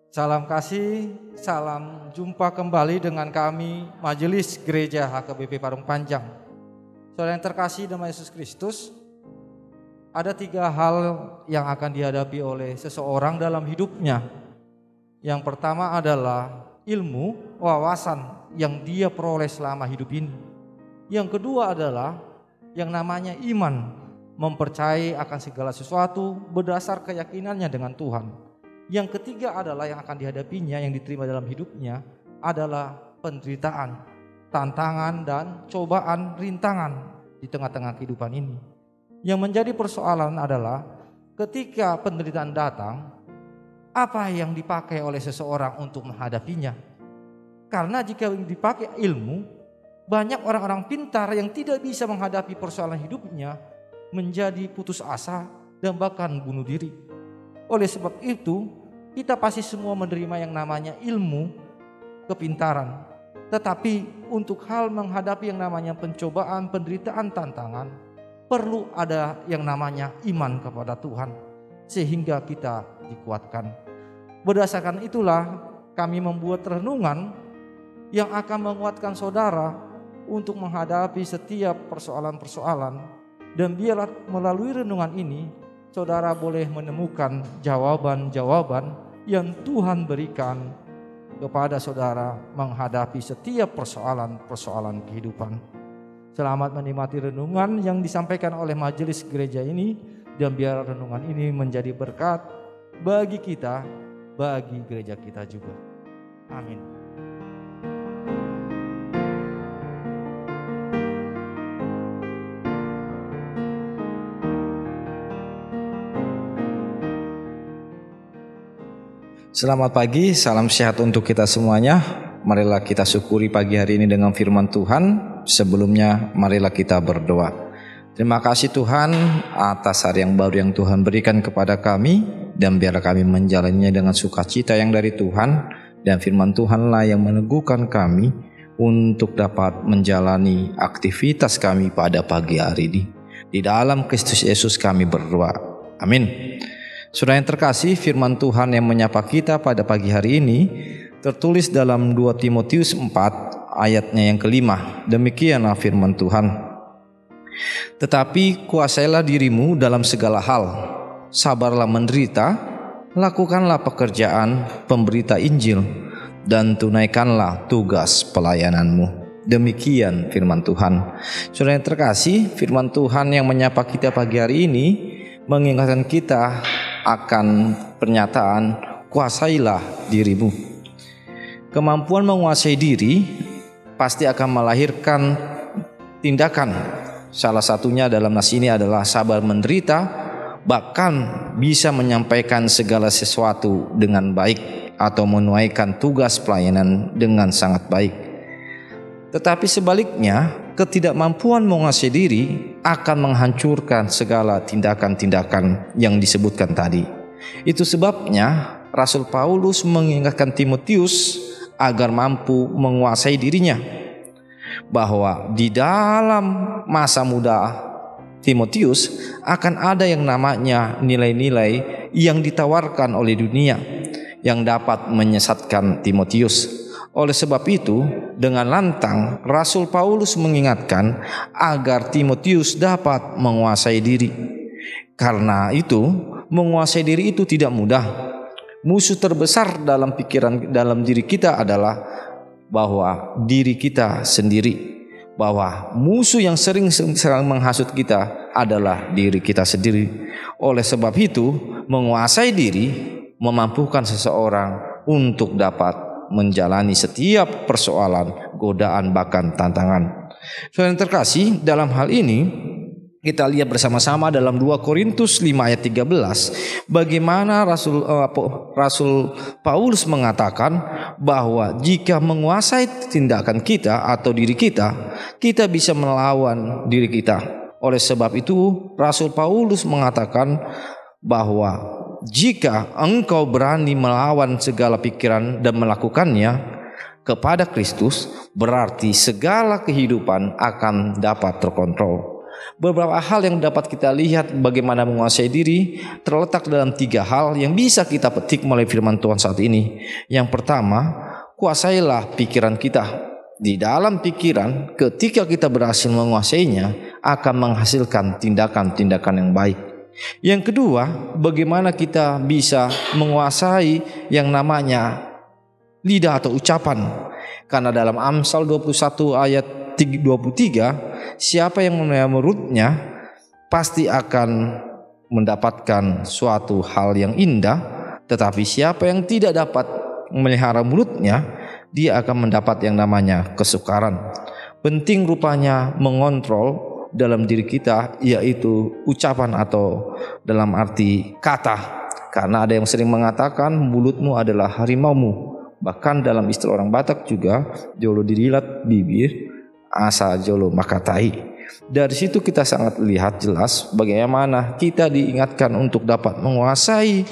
Salam kasih, salam jumpa kembali dengan kami Majelis Gereja HKBP Parung Panjang. Saudara yang terkasih dalam Yesus Kristus, ada 3 hal yang akan dihadapi oleh seseorang dalam hidupnya. Yang pertama adalah ilmu, wawasan yang dia peroleh selama hidup ini. Yang kedua adalah yang namanya iman, mempercayai akan segala sesuatu berdasar keyakinannya dengan Tuhan. Yang ketiga adalah yang akan dihadapinya, yang diterima dalam hidupnya adalah penderitaan, tantangan dan cobaan, rintangan di tengah-tengah kehidupan ini. Yang menjadi persoalan adalah ketika penderitaan datang, apa yang dipakai oleh seseorang untuk menghadapinya. Karena jika dipakai ilmu, banyak orang-orang pintar yang tidak bisa menghadapi persoalan hidupnya menjadi putus asa dan bahkan bunuh diri. Oleh sebab itu, kita pasti semua menerima yang namanya ilmu, kepintaran. Tetapi untuk hal menghadapi yang namanya pencobaan, penderitaan, tantangan, perlu ada yang namanya iman kepada Tuhan, sehingga kita dikuatkan. Berdasarkan itulah kami membuat renungan yang akan menguatkan saudara untuk menghadapi setiap persoalan-persoalan. Dan biarlah melalui renungan ini saudara boleh menemukan jawaban-jawaban yang Tuhan berikan kepada saudara menghadapi setiap persoalan-persoalan kehidupan. Selamat menikmati renungan yang disampaikan oleh majelis gereja ini, dan biar renungan ini menjadi berkat bagi kita, bagi gereja kita juga. Amin. Selamat pagi, salam sehat untuk kita semuanya. Marilah kita syukuri pagi hari ini dengan firman Tuhan. Sebelumnya marilah kita berdoa. Terima kasih Tuhan atas hari yang baru yang Tuhan berikan kepada kami, dan biarlah kami menjalaninya dengan sukacita yang dari Tuhan, dan firman Tuhanlah yang meneguhkan kami untuk dapat menjalani aktivitas kami pada pagi hari ini. Di dalam Kristus Yesus kami berdoa. Amin. Saudara yang terkasih, firman Tuhan yang menyapa kita pada pagi hari ini tertulis dalam 2 Timotius 4 ayatnya yang kelima. Demikianlah firman Tuhan. Tetapi kuasailah dirimu dalam segala hal, sabarlah menderita, lakukanlah pekerjaan pemberita Injil, dan tunaikanlah tugas pelayananmu. Demikian firman Tuhan. Saudara yang terkasih, firman Tuhan yang menyapa kita pagi hari ini mengingatkan kita akan pernyataan kuasailah dirimu. Kemampuan menguasai diri pasti akan melahirkan tindakan. Salah satunya dalam nas ini adalah sabar menderita, bahkan bisa menyampaikan segala sesuatu dengan baik atau menunaikan tugas pelayanan dengan sangat baik. Tetapi sebaliknya, ketidakmampuan menguasai diri akan menghancurkan segala tindakan-tindakan yang disebutkan tadi. Itu sebabnya Rasul Paulus mengingatkan Timotius agar mampu menguasai dirinya, bahwa di dalam masa muda Timotius akan ada yang namanya nilai-nilai yang ditawarkan oleh dunia yang dapat menyesatkan Timotius. Oleh sebab itu, dengan lantang Rasul Paulus mengingatkan agar Timotius dapat menguasai diri. Karena itu, menguasai diri itu tidak mudah. Musuh terbesar dalam pikiran, dalam diri kita adalah bahwa diri kita sendiri. Bahwa musuh yang sering menghasut kita adalah diri kita sendiri. Oleh sebab itu, menguasai diri memampukan seseorang untuk dapat menjalani setiap persoalan, godaan, bahkan tantangan. Saudara yang terkasih, dalam hal ini kita lihat bersama-sama dalam 2 Korintus 5 ayat 13 bagaimana Rasul Paulus mengatakan bahwa jika menguasai tindakan kita atau diri kita, kita bisa melawan diri kita. Oleh sebab itu Rasul Paulus mengatakan bahwa jika engkau berani melawan segala pikiran dan melakukannya kepada Kristus, berarti segala kehidupan akan dapat terkontrol. Beberapa hal yang dapat kita lihat bagaimana menguasai diri terletak dalam 3 hal yang bisa kita petik melalui firman Tuhan saat ini. Yang pertama, kuasailah pikiran kita. Di dalam pikiran, ketika kita berhasil menguasainya, akan menghasilkan tindakan-tindakan yang baik. Yang kedua, bagaimana kita bisa menguasai yang namanya lidah atau ucapan. Karena dalam Amsal 21 ayat 23, siapa yang memelihara mulutnya pasti akan mendapatkan suatu hal yang indah, tetapi siapa yang tidak dapat memelihara mulutnya, dia akan mendapat yang namanya kesukaran. Penting rupanya mengontrol dalam diri kita, yaitu ucapan atau dalam arti kata. Karena ada yang sering mengatakan mulutmu adalah harimaumu. Bahkan dalam istilah orang Batak juga, jolo dirilat bibir, asa jolo makatai. Dari situ kita sangat lihat jelas bagaimana kita diingatkan untuk dapat menguasai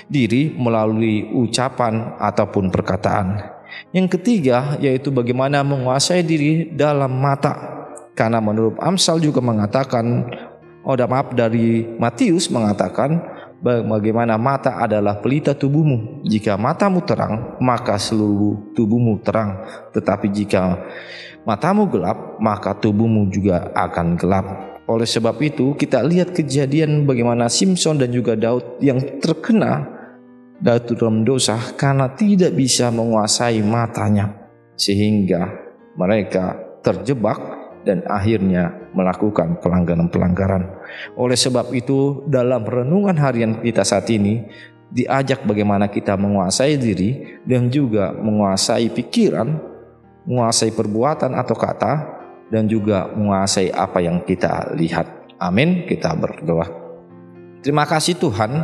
diri melalui ucapan ataupun perkataan. Yang ketiga yaitu bagaimana menguasai diri dalam mata. Karena menurut Amsal juga mengatakan, dari Matius mengatakan bagaimana mata adalah pelita tubuhmu. Jika matamu terang, maka seluruh tubuhmu terang. Tetapi jika matamu gelap, maka tubuhmu juga akan gelap. Oleh sebab itu kita lihat kejadian bagaimana Simson dan juga Daud yang terkena dalam dosa karena tidak bisa menguasai matanya, sehingga mereka terjebak dan akhirnya melakukan pelanggaran-pelanggaran. Oleh sebab itu dalam renungan harian kita saat ini diajak bagaimana kita menguasai diri dan juga menguasai pikiran, menguasai perbuatan atau kata, dan juga menguasai apa yang kita lihat. Amin. Kita berdoa. Terima kasih Tuhan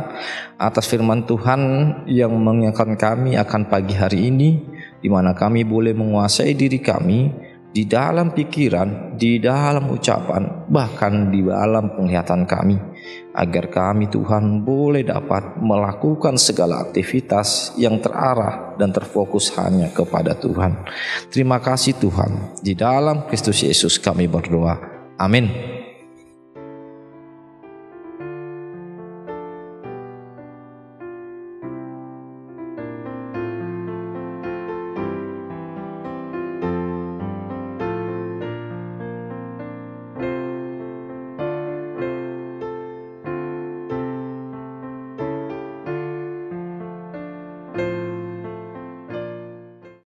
atas firman Tuhan yang mengingatkan kami akan pagi hari ini, di mana kami boleh menguasai diri kami di dalam pikiran, di dalam ucapan, bahkan di dalam penglihatan kami, agar kami Tuhan boleh dapat melakukan segala aktivitas yang terarah dan terfokus hanya kepada Tuhan. Terima kasih Tuhan, di dalam Kristus Yesus kami berdoa. Amin.